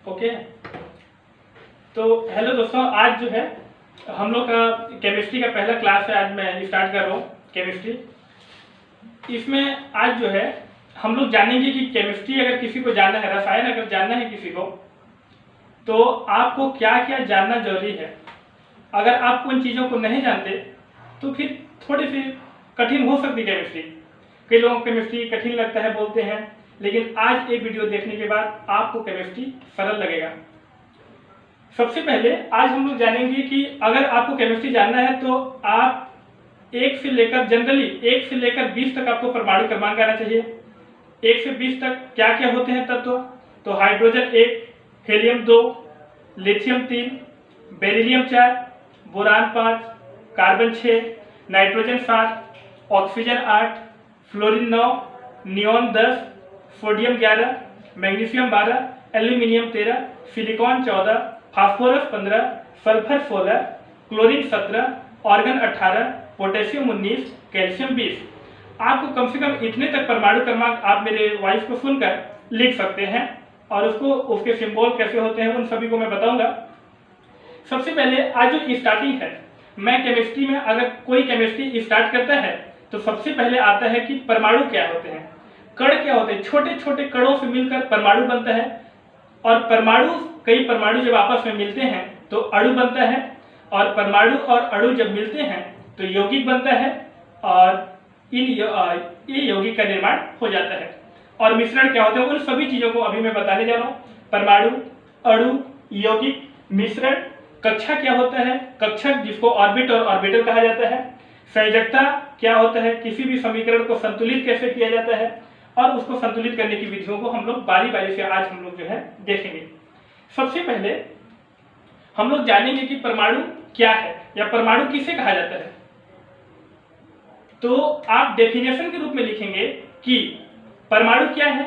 Okay. तो hello दोस्तों, आज जो है हम लोग का केमिस्ट्री का पहला क्लास है। आज मैं स्टार्ट कर रहा हूँ केमिस्ट्री। इसमें आज जो है हम लोग जानेंगे कि केमिस्ट्री अगर किसी को जानना है, रसायन अगर जानना है किसी को, तो आपको क्या क्या जानना जरूरी है। अगर आप उन चीज़ों को नहीं जानते तो फिर थोड़ी सी कठिन हो सकती केमिस्ट्री। कई लोगों को केमिस्ट्री कठिन लगता है, बोलते हैं, लेकिन आज एक वीडियो देखने के बाद आपको केमिस्ट्री सरल लगेगा। सबसे पहले आज हम लोग जानेंगे कि अगर आपको केमिस्ट्री जानना है तो आप 1 से लेकर जनरली 1 से लेकर 20 तक आपको परमाणु क्रमांक आना चाहिए। 1 से 20 तक क्या क्या होते हैं तत्व, तो hydrogen 1, helium 2, lithium 3, beryllium 4, boron 5, carbon 6, nitrogen 7, oxygen 8, fluorine 9, neon 10, sodium 11, magnesium 12, aluminium 13, silicon 14, phosphorus 15, sulphur 16, chlorine 17, organ 18, potassium 19, calcium 20। आपको कम से कम इतने तक परमाणु क्रमांक आप मेरे वॉइस को सुनकर लिख सकते हैं और उसके सिंबल कैसे होते हैं उन सभी को मैं बताऊंगा। सबसे पहले आज जो स्टार्टिंग है, मैं केमिस्ट्री में अगर कोई केमिस्ट्री स्टार्ट करता है तो सबसे पहले आता है कि परमाणु क्या होते हैं, कण क्या होते हैं। छोटे छोटे कणों से मिलकर परमाणु बनता है और कई परमाणु जब आपस में मिलते हैं तो अणु बनता है और परमाणु और अणु जब मिलते हैं तो यौगिक बनता है और ये यौगिक का निर्माण हो जाता है। और मिश्रण क्या होते हैं, उन सभी चीजों को अभी मैं बताने जा रहा हूँ। परमाणु, अणु, यौगिक, मिश्रण, कक्षा क्या होता है, कक्षक जिसको ऑर्बिट और ऑर्बिटल कहा जाता है, संयोजकता क्या होता है, किसी भी समीकरण को संतुलित कैसे किया जाता है, और उसको संतुलित करने की विधियों को हम लोग बारी बारी से आज हम लोग जो है देखेंगे। सबसे पहले हम लोग जानेंगे कि परमाणु क्या है या परमाणु किसे कहा जाता है। तो आप डेफिनेशन के रूप में लिखेंगे कि परमाणु क्या है,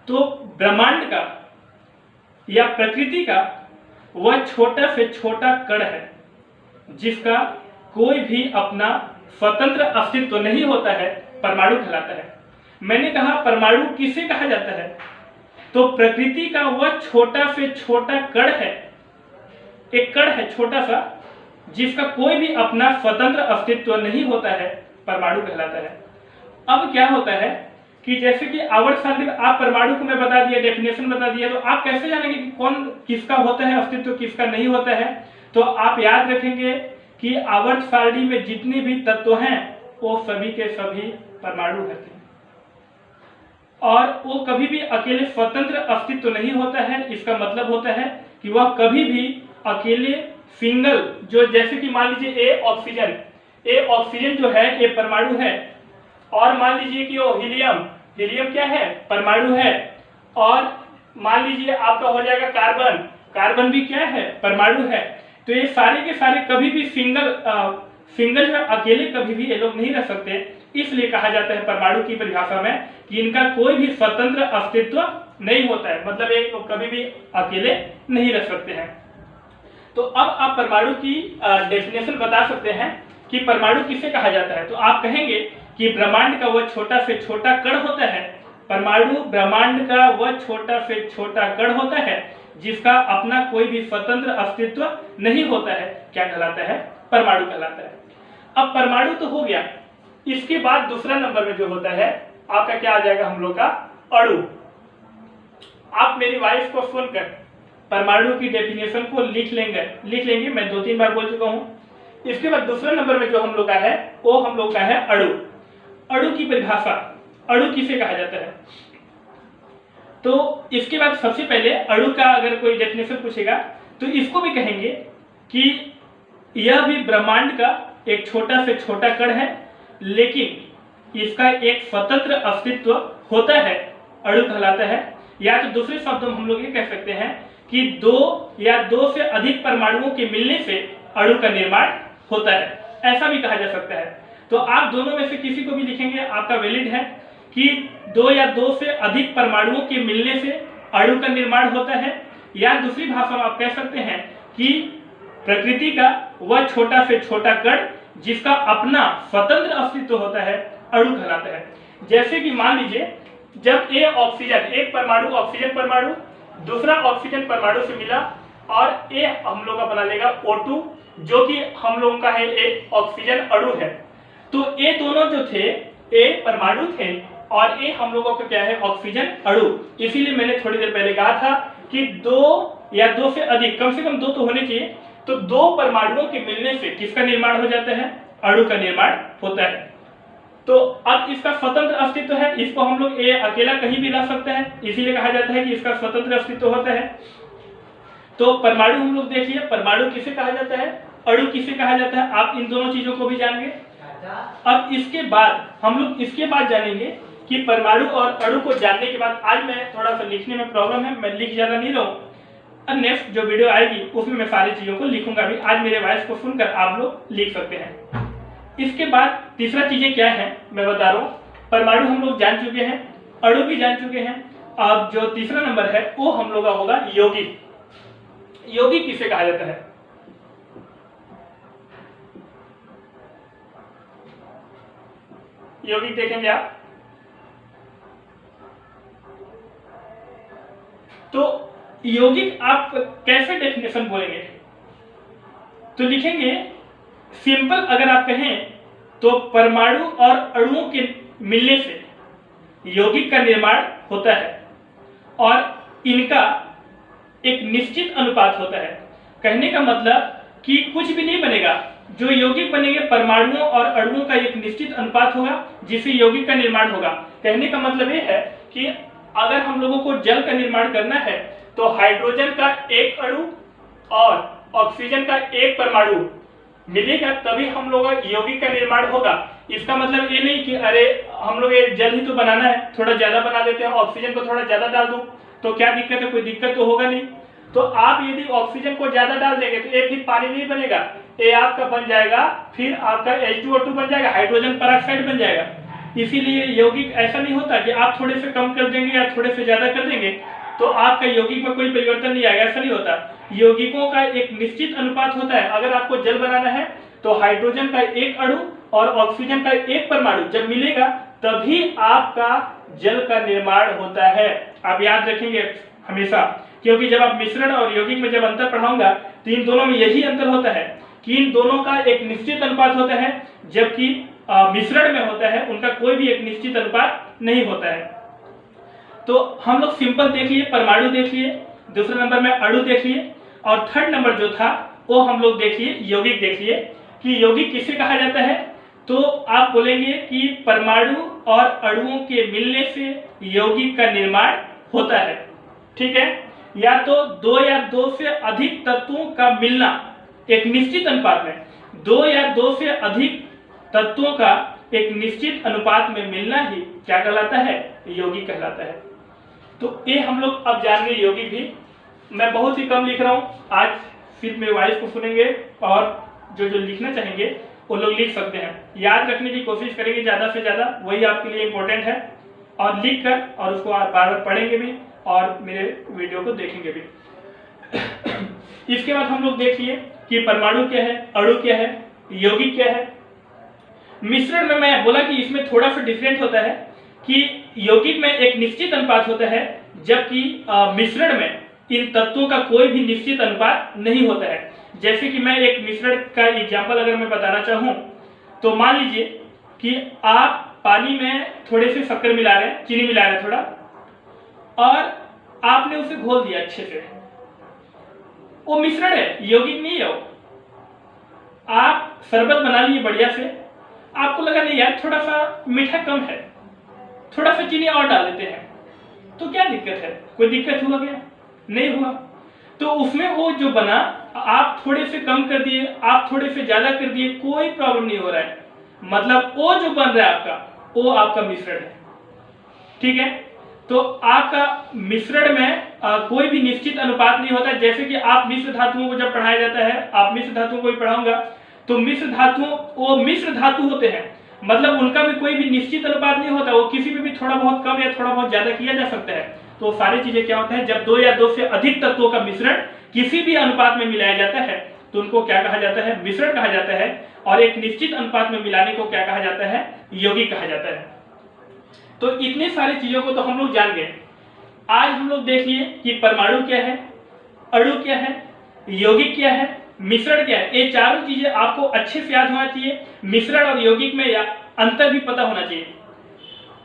तो ब्रह्मांड का या प्रकृति का वह छोटा से छोटा कण है जिसका कोई भी अपना स्वतंत्र अस्तित्व नहीं होता है, परमाणु कहलाता है। मैंने कहा परमाणु किसे कहा जाता है, तो प्रकृति का वह छोटा से छोटा कण है, एक कण है छोटा सा जिसका कोई भी अपना स्वतंत्र अस्तित्व नहीं होता है, परमाणु कहलाता है। अब क्या होता है कि जैसे कि आवर्त सारणी में आप परमाणु को मैं बता दिया, डेफिनेशन बता दिया, तो आप कैसे जानेंगे कि कौन किसका होता है अस्तित्व, किसका नहीं होता है। तो आप याद रखेंगे कि आवर्त सारणी में जितने भी तत्व हैं वो सभी के सभी परमाणु होते हैं और वो कभी भी अकेले स्वतंत्र अस्तित्व नहीं होता है। इसका मतलब होता है कि वह कभी भी अकेले सिंगल, जो जैसे कि मान लीजिए ए ऑक्सीजन जो है ये परमाणु है, और मान लीजिए कि वो हीलियम क्या है, परमाणु है, और मान लीजिए आपका हो जाएगा कार्बन भी क्या है, परमाणु है। तो ये सारे के सारे कभी भी सिंगल जो अकेले कभी भी ये लोग नहीं रह सकते। इसलिए कहा जाता है परमाणु की परिभाषा में कि इनका कोई भी स्वतंत्र अस्तित्व नहीं होता है, मतलब एक लोग कभी भी अकेले नहीं रह सकते हैं। तो अब आप परमाणु की डेफिनेशन बता सकते हैं कि परमाणु किसे कहा जाता है। तो आप कहेंगे कि ब्रह्मांड का वह छोटा से छोटा कण होता है, परमाणु ब्रह्मांड का वह छोटा से छोटा कण होता है जिसका अपना कोई भी स्वतंत्र अस्तित्व नहीं होता है, क्या कहलाता है, परमाणु कहलाता है। अब परमाणु तो हो गया, इसके बाद दूसरा नंबर में जो होता है आपका क्या आ जाएगा, हम लोग का अणु। आप मेरी वॉइस को सुनकर परमाणु की डेफिनेशन को लिख लेंगे, मैं 2-3 बार बोल चुका हूं। इसके बाद दूसरा नंबर में जो हम लोग का है वो हम लोग का है अणु। अणु की परिभाषा, अणु किसे कहा जाता है। तो इसके बाद सबसे पहले अणु का अगर कोई डेफिनेशन पूछेगा तो इसको भी कहेंगे कि यह भी ब्रह्मांड का एक छोटा से छोटा कण है, लेकिन इसका एक स्वतंत्र अस्तित्व होता है, अणु कहलाता है। या तो दूसरे शब्दों में हम लोग ये कह सकते हैं कि 2 या 2 से अधिक परमाणुओं के मिलने से अणु का निर्माण होता है, ऐसा भी कहा जा सकता है। तो आप दोनों में से किसी को भी लिखेंगे, आपका वैलिड है कि 2 या 2 से अधिक परमाणुओं के मिलने से अणु का निर्माण होता है। या दूसरी भाषा में आप कह सकते हैं कि प्रकृति का वह छोटा से छोटा कण जिसका अपना स्वतंत्र अस्तित्व होता है, अणु कहलाता है। जैसे कि मान लीजिए जब एक परमाणु ऑक्सीजन परमाणु दूसरा ऑक्सीजन परमाणु से मिला और ए हम लोग का बना लेगा O2, जो कि हम लोगों का है एक ऑक्सीजन अणु है। तो ये दोनों जो थे ए परमाणु थे और ए हम लोगों का क्या है ऑक्सीजन अणु। इसीलिए मैंने थोड़ी देर पहले कहा था कि दो या दो से अधिक, कम से कम दो तो होने चाहिए। तो दो परमाणुओं के मिलने से किसका निर्माण हो जाता है, अणु का निर्माण होता है। तो अब इसका स्वतंत्र अस्तित्व है, इसको हम लोग ए अकेला कहीं भी रह सकते हैं, इसीलिए कहा जाता है कि इसका स्वतंत्र अस्तित्व होता है। तो परमाणु हम लोग देखिए, परमाणु किसे कहा जाता है, अणु किसे कहा जाता है, आप इन दोनों चीजों को भी जानेंगे। अब इसके बाद हम लोग इसके बाद जानेंगे कि परमाणु और अणु को जानने के बाद, आज मैं थोड़ा सा लिखने में प्रॉब्लम है, मैं लिख ज्यादा नहीं रहा हूँ, नेक्स्ट जो वीडियो आएगी उसमें मैं सारी चीजों को लिखूंगा भी। आज मेरे वॉइस को सुनकर आप लोग लिख सकते हैं। इसके बाद तीसरा चीजें क्या है मैं बता रहा हूँ। परमाणु हम लोग जान चुके हैं, अणु भी जान चुके हैं। अब जो तीसरा नंबर है वो हम लोग का होगा यौगिक। यौगिक किसे कहा जाता है, यौगिक देखेंगे आप तो यौगिक आप कैसे डेफिनेशन बोलेंगे, तो लिखेंगे सिंपल अगर आप कहें तो परमाणु और अणुओं के मिलने से यौगिक का निर्माण होता है और इनका एक निश्चित अनुपात होता है। कहने का मतलब कि कुछ भी नहीं बनेगा, जो यौगिक बनेंगे परमाणुओं और अणुओं का एक निश्चित अनुपात होगा जिससे यौगिक का निर्माण होगा। कहने का मतलब ये है कि अगर हम लोगों को जल का निर्माण करना है तो हाइड्रोजन का एक अणु और ऑक्सीजन का एक परमाणु मिलेगा तभी हम लोग यौगिक का निर्माण होगा। इसका मतलब ये नहीं कि अरे हम लोग ये जल ही तो बनाना है, थोड़ा ज्यादा बना देते हैं, ऑक्सीजन को थोड़ा ज्यादा डाल दूं तो क्या दिक्कत है, कोई दिक्कत तो होगा नहीं। तो आप यदि ऑक्सीजन को ज्यादा डाल देंगे तो ये फिर पानी नहीं बनेगा, ये आपका बन जाएगा फिर आपका H2O2 बन जाएगा, हाइड्रोजन पेरोक्साइड बन जाएगा। इसीलिए यौगिक ऐसा नहीं होता कि आप थोड़े से कम कर देंगे या थोड़े से ज्यादा कर देंगे तो आपका यौगिक में कोई परिवर्तन नहीं आएगा, ऐसा नहीं होता। यौगिकों का एक निश्चित अनुपात होता है। अगर आपको जल बनाना है तो हाइड्रोजन का एक अणु और ऑक्सीजन का एक परमाणु जब मिलेगा तभी आपका जल का निर्माण होता है। आप याद रखेंगे हमेशा, क्योंकि जब आप मिश्रण और यौगिक में जब अंतर पढ़ाऊंगा तो इन दोनों में यही अंतर होता है कि इन दोनों का एक निश्चित अनुपात होता है, जबकि मिश्रण में होता है उनका कोई भी एक निश्चित अनुपात नहीं होता है। तो हम लोग सिंपल देख लिए, परमाणु देख लिए, दूसरे नंबर में अणु देख लिए और थर्ड नंबर जो था वो हम लोग देख लिए यौगिक देख लिए कि यौगिक किसे कहा जाता है। तो आप बोलेंगे कि परमाणु और अणुओं के मिलने से यौगिक का निर्माण होता है, ठीक है। या तो दो या दो से अधिक तत्वों का मिलना एक निश्चित अनुपात में, दो या दो से अधिक तत्वों का एक निश्चित अनुपात में मिलना ही क्या कहलाता है, यौगिक कहलाता है। तो ये हम लोग अब जानेंगे यौगिक भी। मैं बहुत ही कम लिख रहा हूँ, आज सिर्फ मेरे वॉइस को सुनेंगे और जो जो लिखना चाहेंगे वो लोग लिख सकते हैं। याद रखने की कोशिश करेंगे ज़्यादा से ज़्यादा, वही आपके लिए इम्पोर्टेंट है। और लिख कर और उसको बार बार पढ़ेंगे भी और मेरे वीडियो को देखेंगे भी। इसके बाद हम लोग देखिए कि परमाणु क्या है, अणु क्या है, यौगिक क्या है। मिश्रण में मैं बोला कि इसमें थोड़ा सा डिफरेंट होता है कि यौगिक में एक निश्चित अनुपात होता है जबकि मिश्रण में इन तत्वों का कोई भी निश्चित अनुपात नहीं होता है। जैसे कि मैं एक मिश्रण का एग्जांपल अगर मैं बताना चाहूं तो मान लीजिए कि आप पानी में थोड़े से शक्कर मिला रहे हैं, चीनी मिला रहे हैं थोड़ा, और आपने उसे घोल दिया अच्छे से, वो मिश्रण है, यौगिक नहीं है वो। आप शरबत बना लिए बढ़िया से, आपको लगा नहीं यार थोड़ा सा मीठा कम है, थोड़ा सा चीनी और डाल देते हैं, तो क्या दिक्कत है, कोई दिक्कत हुआ क्या, नहीं हुआ। तो उसमें वो जो बना आप थोड़े से कम कर दिए, आप थोड़े से ज्यादा कर दिए, कोई प्रॉब्लम नहीं हो रहा है, मतलब वो जो बन रहा है आपका वो आपका मिश्रण है, ठीक है। तो आपका मिश्रण में कोई भी निश्चित अनुपात नहीं होता। जैसे कि आप मिश्र धातुओं को जब पढ़ाया जाता है, आप मिश्र धातुओं को भी पढ़ाऊंगा, तो मिश्र धातुओं वो मिश्र धातु होते हैं, मतलब उनका भी कोई भी निश्चित अनुपात नहीं होता, वो किसी में भी थोड़ा बहुत कम या थोड़ा बहुत ज्यादा किया जा सकता है। तो सारी चीजें क्या होता है, जब दो या दो से अधिक तत्वों का मिश्रण किसी भी अनुपात में मिलाया जाता है तो उनको क्या कहा जाता है, मिश्रण कहा जाता है। और एक निश्चित अनुपात में मिलाने को क्या कहा जाता है, यौगिक कहा जाता है। तो इतने सारी चीजों को तो हम लोग जान गए। आज हम लोग देख लिए कि परमाणु क्या है, अणु क्या है, यौगिक क्या है, मिश्रण क्या है। ये चारों चीजें आपको अच्छे से याद होना चाहिए। मिश्रण और यौगिक में अंतर भी पता होना चाहिए।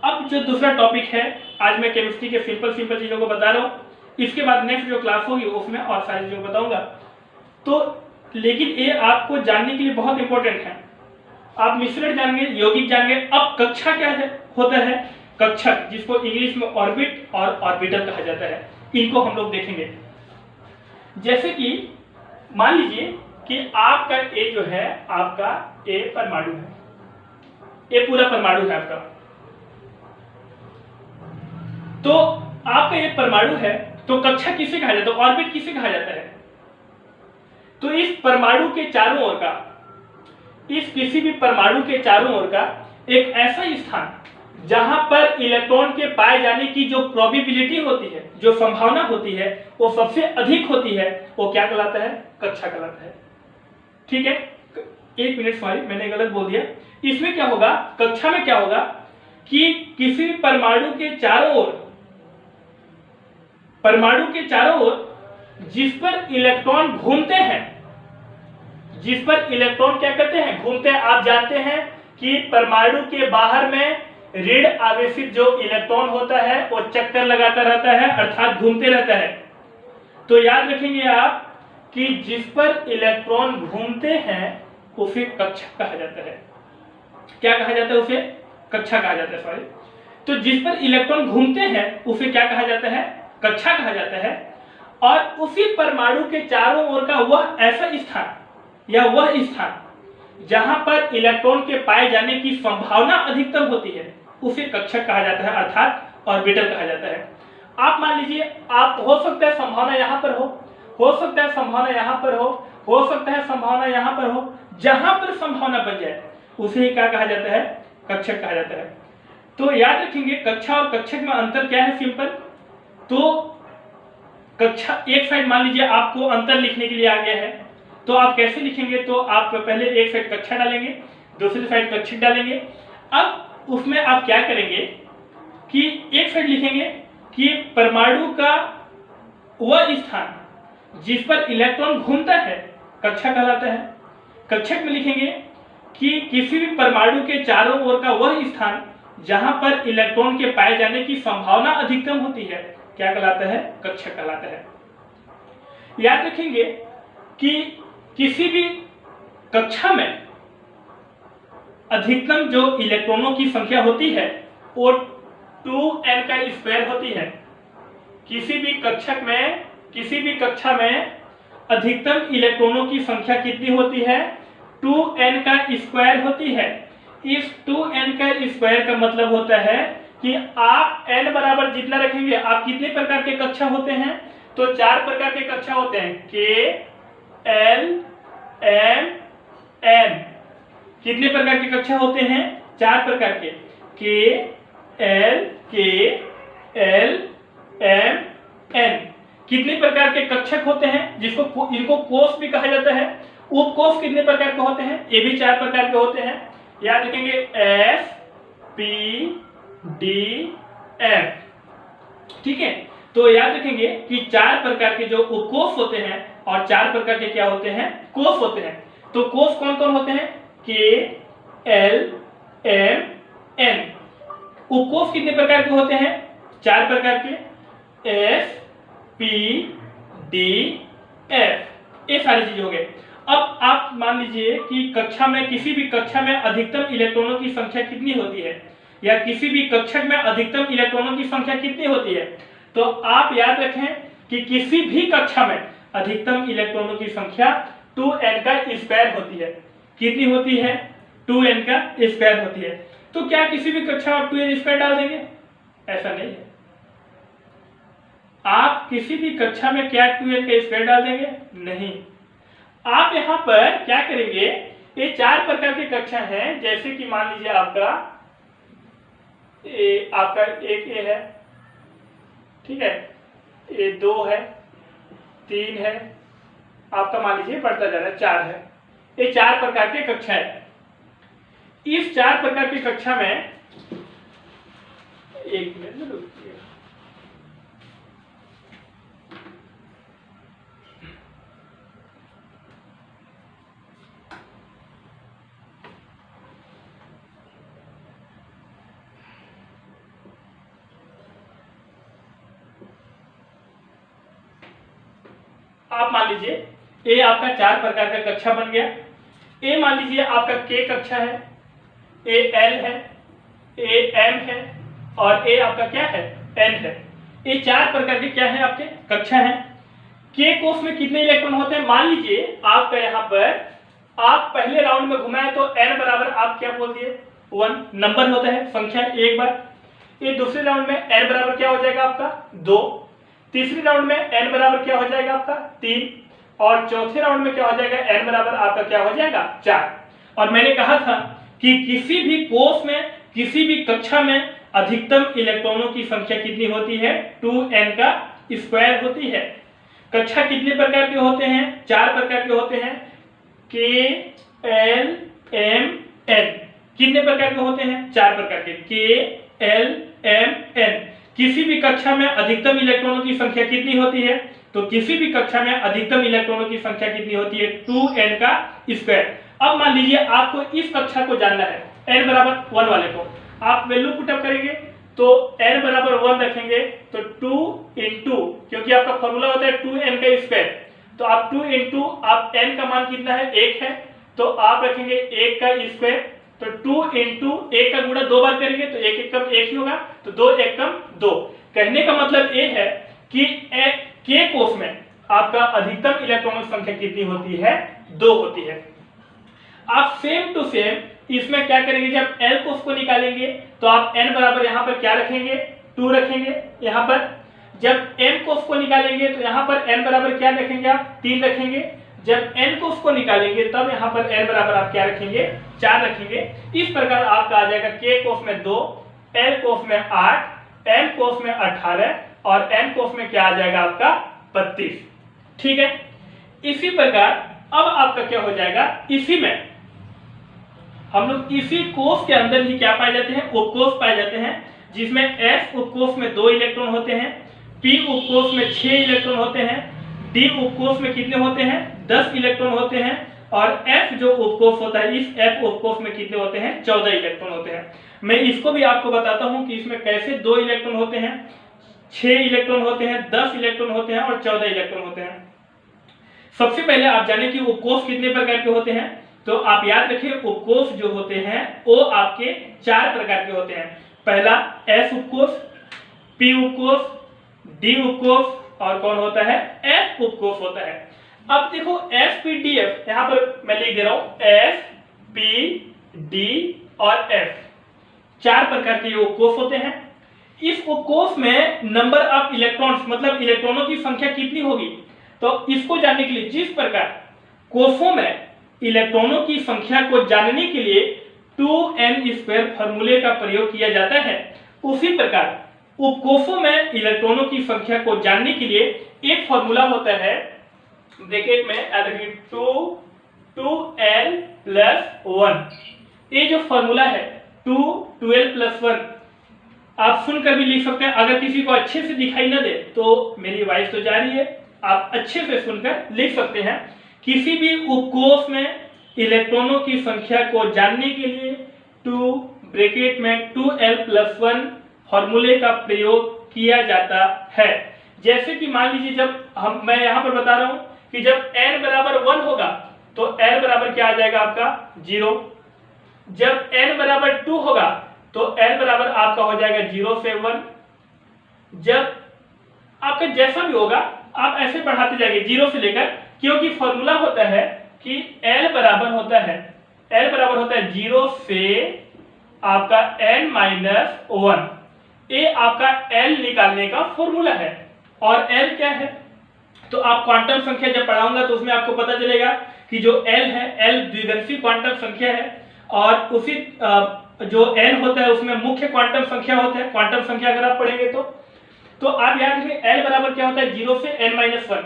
अब जो दूसरा टॉपिक है, आज मैं केमिस्ट्री के सिंपल चीजों को बता रहा हूँ। इसके बाद नेक्स्ट जो क्लास होगी उसमें और सारी चीजों को बताऊंगा। तो लेकिन ये आपको जानने के लिए बहुत इंपॉर्टेंट है। आप मिश्रण जानेंगे, यौगिक जानेंगे। अब कक्षा क्या होता है, कक्षक, जिसको इंग्लिश में ऑर्बिट और ऑर्बिटल कहा जाता है, इनको हम लोग देखेंगे। जैसे कि मान लीजिए कि आपका ए जो है, आपका ए परमाणु है, ये पूरा परमाणु है आपका। तो आपका ये परमाणु है, तो कक्षा किसे कहा जाता है, ऑर्बिट किसे कहा जाता है। तो इस परमाणु के चारों ओर का, इस किसी भी परमाणु के चारों ओर का एक ऐसा स्थान जहां पर इलेक्ट्रॉन के पाए जाने की जो प्रोबेबिलिटी होती है, जो संभावना होती है, वो सबसे अधिक होती है, वो क्या कहलाता है, कक्षा कहलाता है। ठीक है, एक मिनट, सॉरी मैंने गलत बोल दिया। इसमें क्या होगा, कक्षा में क्या होगा कि किसी भी परमाणु के चारों ओर जिस पर इलेक्ट्रॉन घूमते हैं, जिस पर इलेक्ट्रॉन क्या करते हैं, घूमते हैं। आप जानते हैं कि परमाणु के बाहर में ऋण आवेशित जो इलेक्ट्रॉन होता है वो चक्कर लगाता रहता है, अर्थात घूमते रहता है। तो याद रखेंगे आप कि जिस पर इलेक्ट्रॉन घूमते हैं उसे कक्षा कहा जाता है। क्या कहा जाता है, उसे कक्षा कहा जाता है, सॉरी। तो जिस पर इलेक्ट्रॉन घूमते हैं उसे क्या कहा जाता है, कक्षा कहा जाता है। और उसी परमाणु के चारों ओर का वह ऐसा स्थान या वह स्थान जहां पर इलेक्ट्रॉन के पाए जाने की संभावना अधिकतम होती है, उसे कक्षक कहा जाता है, अर्थात ऑर्बिटल कहा जाता है। आप मान लीजिए, आप हो सकता है संभावना यहां पर हो सकता है संभावना यहां पर हो सकता है संभावना यहां पर हो। जहां पर संभावना बन जाए उसे क्या कहा जाता है, कक्षक कहा जाता है। तो याद रखेंगे कक्षा और कक्षक में अंतर क्या है, सिंपल। तो कक्षा, एक साइड मान लीजिए आपको अंतर लिखने के लिए आ गया है, तो आप कैसे लिखेंगे, तो आप पहले एक साइड कक्षा डालेंगे, दूसरी साइड कक्षक डालेंगे। अब उसमें आप क्या करेंगे कि एक साइड लिखेंगे कि परमाणु का वह स्थान जिस पर इलेक्ट्रॉन घूमता है कक्षा कहलाता है। कक्षक में लिखेंगे कि किसी भी परमाणु के चारों ओर का वह स्थान जहां पर इलेक्ट्रॉन के पाए जाने की संभावना अधिकतम होती है, क्या कहलाता है, कक्षक कहलाता है। याद रखेंगे कि किसी भी कक्षा में अधिकतम जो इलेक्ट्रॉनों की संख्या होती है वो 2n का स्क्वायर होती है। किसी भी कक्षा में अधिकतम इलेक्ट्रॉनों की संख्या कितनी होती है, 2n का स्क्वायर होती है। इस 2n का स्क्वायर का मतलब होता है कि आप n बराबर जितना रखेंगे, आप कितने प्रकार के कक्षा होते हैं, तो 4 प्रकार के कक्षा होते हैं, K, L, M, N। कितने प्रकार के कक्षा होते हैं, 4 प्रकार के, K, L, M, N। कितने प्रकार के कक्षक होते हैं, इनको कोष भी कहा जाता है। उपकोष कितने प्रकार के होते हैं, ये भी 4 प्रकार के होते हैं। याद रखेंगे S, P, D, F। ठीक है, तो याद रखेंगे कि 4 प्रकार के जो उपकोष होते हैं और 4 प्रकार के क्या होते हैं, कोष होते हैं। तो कोष कौन कौन होते हैं, K, L, M, N। उपकोष कितने प्रकार के होते हैं, 4 प्रकार के, S, P, D, F। ये सारी चीजें हो गए। अब आप मान लीजिए कि कक्षा में, किसी भी कक्षा में अधिकतम इलेक्ट्रॉनों की संख्या कितनी होती है, या किसी भी कक्षक में अधिकतम इलेक्ट्रॉनों की संख्या कितनी होती है, तो आप याद रखें कि किसी भी कक्षा में अधिकतम इलेक्ट्रॉनों की संख्या 2n का स्क्वायर होती है। कितनी होती है, 2n का स्क्वायर होती है। तो क्या किसी भी कक्षा में 2n स्क्वायर डाल देंगे, ऐसा नहीं है। आप किसी भी कक्षा में क्या 2n का स्क्वायर डाल देंगे, नहीं। आप यहाँ पर क्या करेंगे, ये 4 प्रकार की कक्षा हैं। जैसे कि मान लीजिए आपका एक ए है, ठीक है, ये 2 है, 3 है, आपका मान लीजिए बढ़ता जा रहा है, 4 है। ये 4 प्रकार की कक्षा है। इस 4 प्रकार की कक्षा में, एक मिनट में रुकिए, आप मान लीजिए ए आपका 4 प्रकार का कक्षा बन गया। ए मान लीजिए आपका के कक्षा है, ए एल है, ए एम है और ए आपका क्या है, एन है। ये 4 प्रकार के क्या है आपके कक्षा है। के कोष में कितने इलेक्ट्रॉन होते हैं, मान लीजिए आपका यहाँ पर आप पहले राउंड में घुमाए तो n बराबर आप क्या बोल दिए 1 नंबर होता है, संख्या एक बार। ये दूसरे राउंड में n बराबर क्या हो जाएगा आपका 2, तीसरे राउंड में n बराबर क्या हो जाएगा आपका 3 और चौथे राउंड में क्या हो जाएगा n बराबर आपका क्या हो जाएगा 4। और मैंने कहा था कि किसी भी कोष में किसी भी कक्षा में अधिकतम इलेक्ट्रॉनों की संख्या कितनी होती है, 2n का स्क्वायर होती है। कक्षा कितने प्रकार के होते हैं, 4 प्रकार के होते हैं, के एल एम एन। कितने प्रकार के होते हैं, 4 प्रकार के, के एल एम एन। किसी भी कक्षा में अधिकतम इलेक्ट्रॉनों की संख्या कितनी होती है, तो किसी भी कक्षा में अधिकतम इलेक्ट्रॉनों की संख्या कितनी होती है, 2n का स्क्वायर। अब मान लीजिए आपको इस कक्षा को जानना है, n बराबर 1 वाले को आप वैल्यू पुटअप करेंगे तो n बराबर 1 रखेंगे तो 2 इंटू, क्योंकि आपका फॉर्मूला होता है 2n का स्क्वायर, तो आप 2 इंटू आप n का मान कितना है 1 है तो आप रखेंगे 1 का स्क्वायर, तो 2 इंटू 1 का गुणा 2 बार करेंगे तो 1 1 कम 1 ही होगा, तो 2 1 कम 2। कहने का मतलब ये है कि के कोष में आपका अधिकतम इलेक्ट्रॉनों की संख्या कितनी होती है, 2 होती है। आप सेम टू सेम इसमें क्या करेंगे, जब एल कोष को निकालेंगे तो आप n बराबर यहाँ पर क्या रखेंगे 2 रखेंगे यहाँ पर। जब m कोष को निकालेंगे तो यहाँ पर n बराबर क्या रखेंगे आप 3 रखेंगे। जब n कोष को निकालेंगे तब यहाँ पर n बराबर आप क्या रखेंगे 4 रखेंगे। इस प्रकार आपका आ जाएगा k कोष में 2, l कोष में 8, m कोष में 18 और n कोष में क्या आ जाएगा आपका 32। ठीक है, इसी प्रकार अब आपका क्या हो जाएगा, इसी में हम लोग इसी कोष के अंदर ही क्या पाए जाते हैं, उपकोष पाए जाते हैं, जिसमें s उपकोष में 2 इलेक्ट्रॉन होते हैं, p उपकोष में 6 इलेक्ट्रॉन होते हैं, d उपकोष में कितने होते हैं 10 इलेक्ट्रॉन होते हैं और f जो उपकोष होता है, इस f उपकोष में कितने होते हैं 14 इलेक्ट्रॉन होते हैं। मैं इसको भी आपको बताता हूं कि इसमें कैसे 2 इलेक्ट्रॉन होते हैं, 6 इलेक्ट्रॉन होते हैं, 10 इलेक्ट्रॉन होते हैं और 14 इलेक्ट्रॉन होते हैं। सबसे पहले आप जाने कि उपकोष कितने प्रकार के होते हैं, तो आप याद रखिए उपकोष जो होते हैं वो आपके 4 प्रकार के होते हैं। पहला s उपकोष, p उपकोष, d उपकोष और कौन होता है f उपकोष होता है। अब देखो s p d f, यहाँ पर मैं लिख दे रहा हूं s p d और f, 4 प्रकार के ये उपकोष होते हैं। इस उपकोष में नंबर ऑफ इलेक्ट्रॉन्स मतलब इलेक्ट्रॉनों की संख्या कितनी होगी, तो इसको जानने के लिए जिस प्रकार कोषों में इलेक्ट्रॉनों की संख्या को जानने के लिए 2n स्क्वायर फॉर्मूले का प्रयोग किया जाता है, उसी प्रकार उपकोषों में इलेक्ट्रॉनों की संख्या को जानने के लिए एक फॉर्मूला होता है, ब्रैकेट में 2n + 1। ये जो फॉर्मूला है 2n + 1 आप सुनकर भी लिख सकते हैं। अगर किसी को अच्छे से दिखाई न दे तो मेरी वॉइस तो जारी है, आप अच्छे से सुनकर लिख सकते हैं। किसी भी उपकोष में इलेक्ट्रॉनों की संख्या को जानने के लिए 2 ब्रैकेट में 2l + 1 फॉर्मूले का प्रयोग किया जाता है। जैसे कि मान लीजिए जब मैं यहाँ पर बता रहा हूँ कि जब n बराबर 1 होगा तो l बराबर क्या आ जाएगा आपका 0। जब n बराबर 2 होगा तो l बराबर आपका हो जाएगा 0 से 1। जब आपका जैसा भी होगा आप ऐसे बढ़ाते जाएंगे 0 से लेकर, क्योंकि फॉर्मूला होता है कि L बराबर होता है 0 से आपका n - 1। ये आपका L निकालने का फॉर्मूला है। और L क्या है, तो आप क्वांटम संख्या जब पढ़ाऊंगा तो उसमें आपको पता चलेगा कि जो L है, L द्विघाषी क्वांटम संख्या है और उसी जो n होता है उसमें मुख्य क्वांटम संख्या होता है। क्वांटम संख्या अगर आप पढ़ेंगे तो आप याद रखिए L बराबर क्या होता है 0 से n - 1।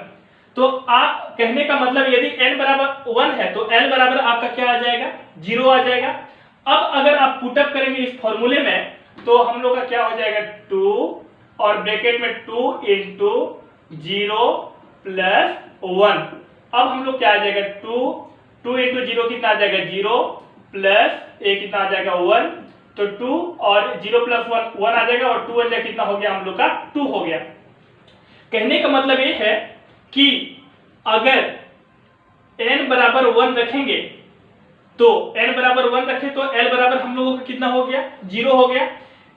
तो आप कहने का मतलब यदि n बराबर 1 है तो L बराबर आपका क्या आ जाएगा 0 आ जाएगा। अब अगर आप पुटअप करेंगे इस फॉर्मूले में तो हम लोग का क्या हो जाएगा 2 और ब्रैकेट में 2 × 0 + 1। अब हम लोग क्या आ जाएगा 2 × 0 कितना आ जाएगा 0 प्लस a कितना आ जाएगा 1, तो 2 और 0 + 1 1 आ जाएगा और 2 कितना हो गया हम लोग का 2 हो गया। कहने का मतलब ये है कि अगर n बराबर 1 रखेंगे तो n बराबर 1 रखे तो l बराबर हम लोगों का कितना हो गया, 0 हो गया।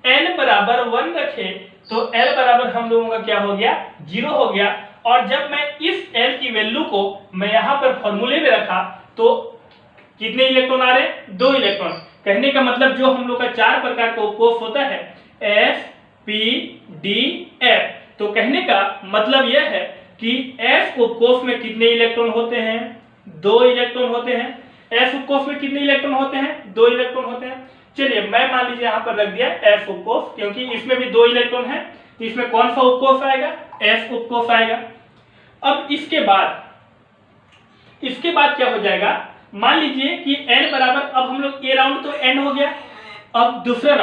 n बराबर 1 रखे तो l बराबर हम लोगों का क्या हो गया, 0 हो गया। और जब मैं इस l की वैल्यू को मैं यहां पर फॉर्मूले में रखा तो कितने इलेक्ट्रॉन आ रहे हैं, 2 इलेक्ट्रॉन। कहने का मतलब जो हम लोग का 4 प्रकार का उपकोष होता है s p d f, तो कहने का मतलब यह है कि s उपकोष में कितने इलेक्ट्रॉन होते हैं, 2 इलेक्ट्रॉन होते हैं। s उपकोष में कितने इलेक्ट्रॉन होते हैं, 2 इलेक्ट्रॉन होते हैं। चलिए मैं मान लीजिए यहाँ पर रख दिया s उपकोष, क्योंकि इसमें भी 2 इलेक्ट्रॉन है तो इसमें कौन सा उपकोष आएगा, s उपकोष आएगा। अब इसके बाद क्या हो जाएगा, मान लीजिए कि n बराबर, अब हम लोग ये राउंड तो n हो गया। अब दूसरा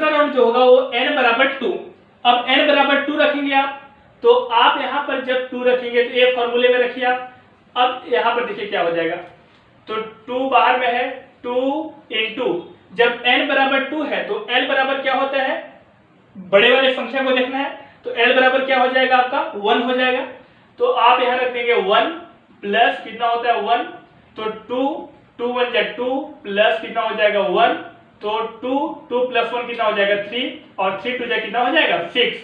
राउंड जो होगा वो n बराबर 2। अब n बराबर 2 रखेंगे आप, तो आप यहाँ पर जब 2 रखेंगे तो ये फॉर्मूले में रखिए आप। अब यहाँ पर देखिए क्या हो जाएगा, तो 2 बाहर में है, 2 into, जब n बराबर 2 है तो l बराबर क्या होता है, बड़े वाले संख्या को देखना है, तो l बराबर क्या हो जाएगा आपका, 1 हो जाएगा। तो आप यहाँ रख देंगे 1 प्लस कितना होता है 1, तो 2 1 जा 2 प्लस कितना हो जाएगा 1, तो 2 प्लस 1 कितना हो जाएगा 3, और 3 2 जा कितना हो जाएगा 6।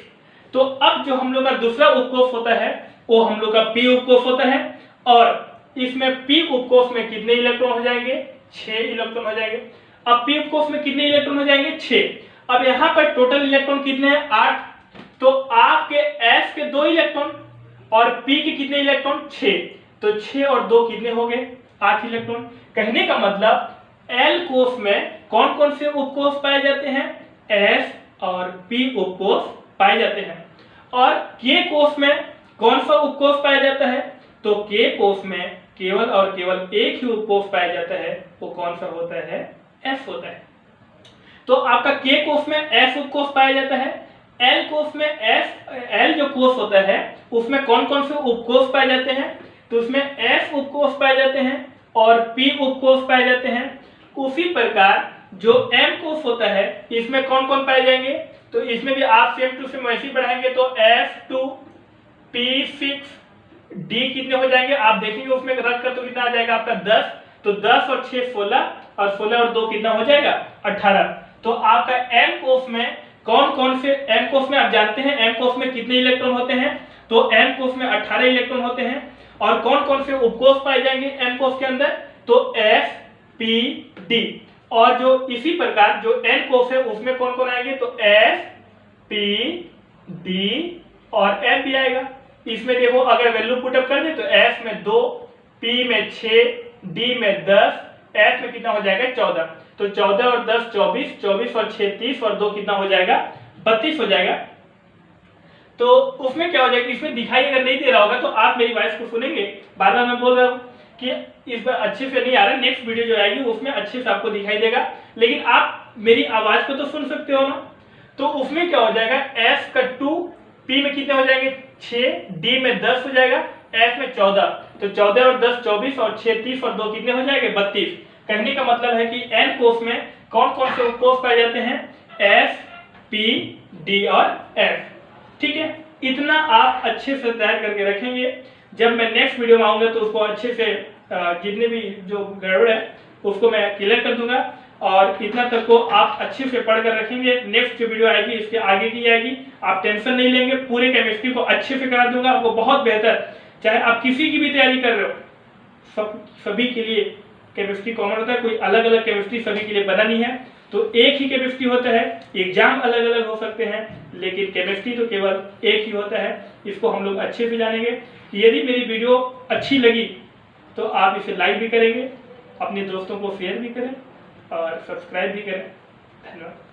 तो अब जो हम लोग का दूसरा उपकोष होता है वो हम लोग का p उपकोष होता है, और इसमें p उपकोष में कितने इलेक्ट्रॉन हो जाएंगे, 6 इलेक्ट्रॉन हो जाएंगे। अब p उपकोष में कितने इलेक्ट्रॉन हो जाएंगे, 6। अब यहाँ पर टोटल इलेक्ट्रॉन कितने हैं, 8। तो आपके s के 2 इलेक्ट्रॉन और p के कितने इलेक्ट्रॉन, 6। तो 6 और 2 कितने हो गए, 8 इलेक्ट्रॉन। कहने का मतलब l कोष में कौन कौन से उपकोष पाए जाते हैं, s और p उपकोष पाए जाते हैं। और k कोष में कौन सा उपकोष पाया जाता है, तो k कोष में केवल और केवल एक ही उपकोष पाया जाता है, वो कौन सा होता है, s होता है। तो आपका k कोष में s उपकोष पाया जाता है, l कोष में l जो कोष होता है उसमें कौन कौन से उपकोष पाए जाते हैं, तो उसमें s उपकोष पाए जाते हैं और p उपकोष पाए जाते हैं। उसी प्रकार जो m कोष होता है इसमें कौन कौन पाए जाएंगे, तो इसमें भी आप सेम टू सेम वैसे ही बढ़ाएंगे, तो s2 p6 d कितने हो जाएंगे, आप देखेंगे उसमें रख कर तो कितना आ जाएगा आपका 10, तो 10 और 6 16, और 16 और 2 कितना हो जाएगा 18। तो आपका m कोष में कौन कौन से, m कोष में आप जानते हैं m कोष में कितने इलेक्ट्रॉन होते हैं, तो m कोष में 18 इलेक्ट्रॉन होते हैं। और कौन कौन से उपकोष पाए जाएंगे m कोष के अंदर, तो s p d। और जो इसी प्रकार जो n कोष है उसमें कौन कौन आएंगे, तो s p d और f भी आएगा। इसमें देखो अगर वैल्यू पुटअप कर दे तो s में 2, p में 6, d में 10, f में कितना हो जाएगा 14। तो 14 और 10 24, 24 और 6 30, और 2 कितना हो जाएगा 32 हो जाएगा। तो उसमें क्या हो जाएगा, इसमें दिखाई अगर नहीं दे रहा होगा तो आप मेरी वॉइस को सुनेंगे, बार बार मैं बोल रहा हूँ कि इस बार अच्छे से नहीं आ रहा, नेक्स्ट वीडियो जो आएगी उसमें अच्छे से आपको दिखाई देगा, लेकिन आप मेरी आवाज को तो सुन सकते हो ना। तो उसमें क्या हो जाएगा, s का 2, p में कितने हो जाएंगे 6, d में 10 हो जाएगा, f में 14, तो 14 और 10 24, और 6 30, और 2 कितने हो जाएंगे 32। कहने का मतलब है कि n कोष में कौन कौन से उपकोष पाए जाते हैं, s p d और f। ठीक है, इतना आप अच्छे से तैयार करके रखेंगे। जब मैं नेक्स्ट वीडियो में आऊंगा तो उसको अच्छे से जितने भी जो गड़बड़ है उसको मैं क्लियर कर दूंगा, और इतना तक को आप अच्छे से पढ़ कर रखेंगे। नेक्स्ट जो वीडियो आएगी इसके आगे की आएगी, आप टेंशन नहीं लेंगे, पूरे केमिस्ट्री को अच्छे से करा दूंगा आपको, बहुत बेहतर। चाहे आप किसी की भी तैयारी कर रहे हो, सभी के लिए केमिस्ट्री कॉमन होता है, कोई अलग अलग केमिस्ट्री सभी के लिए बना नहीं है। तो एक ही केमिस्ट्री होता है, एग्जाम अलग अलग हो सकते हैं लेकिन केमिस्ट्री तो केवल एक ही होता है। इसको हम लोग अच्छे से जानेंगे। यदि मेरी वीडियो अच्छी लगी तो आप इसे लाइक भी करेंगे, अपने दोस्तों को शेयर भी करें और सब्सक्राइब भी करें। धन्यवाद।